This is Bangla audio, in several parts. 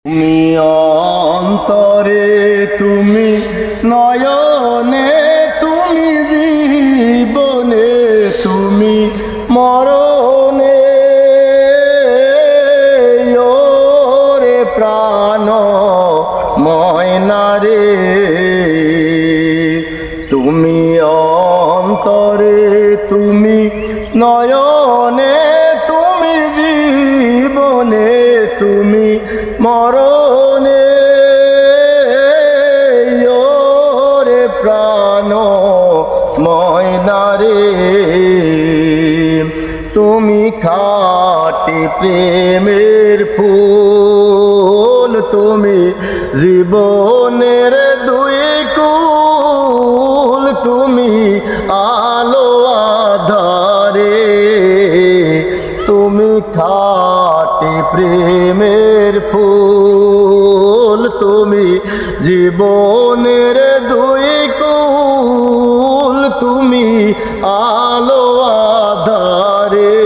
তুমি অন্তরে, তুমি নয়নে, তুমি জীবনে, তুমি মরণে, ওরে প্রাণ ময়নারে। তুমি অন্তরে, তুমি নয়নে, তুমি জীবনে, তুমি মরণে, ওরে প্রাণ ময়নারে। তুমি খাঁটি প্রেমের ফুল, তুমি জীবনের দুই কুল, তুমি আলো আধারে। তুমি খাঁটি প্রেমের ফুল, তুমি জীবনের দুই কুল, তুমি আলো আধারে।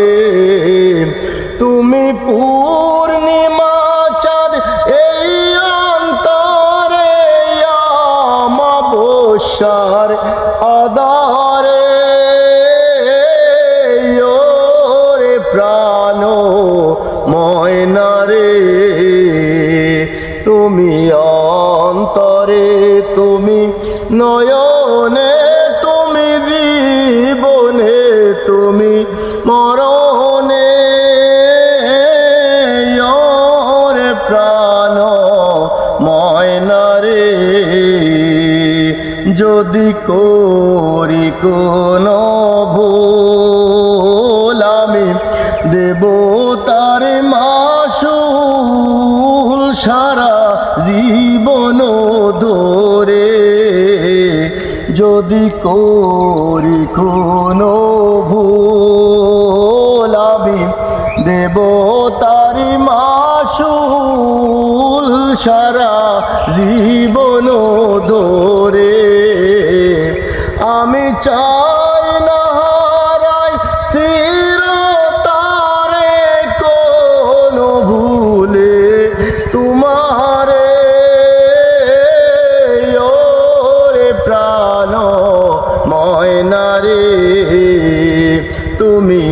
তুমি পূর্ণিমা চাঁদ এই অন্তরে, অমাবস্যার আধারে, ওরে প্রাণ ময়নারে। তুমি অন্তরে, তুমি নয়নে, তুমি জীবনে, তুমি মরণে, ওরে প্রাণ ময়নারে। যদি করি কোনো ভুল, আমি দেব তার মাসুল সারা জীবন ধরে। যদি করি কোনো ভুল, আমি দেব তার মাসুল সারা জীবন ধরে। আমি চাই না হারাই চিরতরে কোনো ভুলে তোমারে, ওরে প্রাণ ময়নারে। তুমি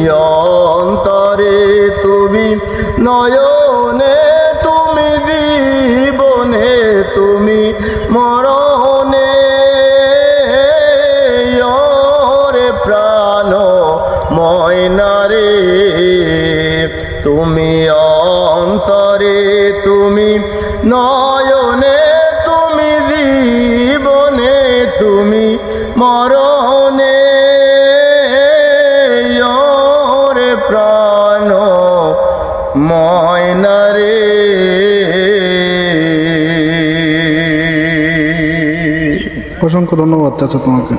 অন্তরে, তুমি নয়নে, তুমি জীবনে, তুমি মরণে, ওরে প্রাণ ময়নারে। তুমি অন্তরে, তুমি নয়নে, তুমি জীবনে, তুমি মরণে, ওরে প্রাণ ময়নারে। অসংখ্য ধন্যবাদ চাচা তোমাকে।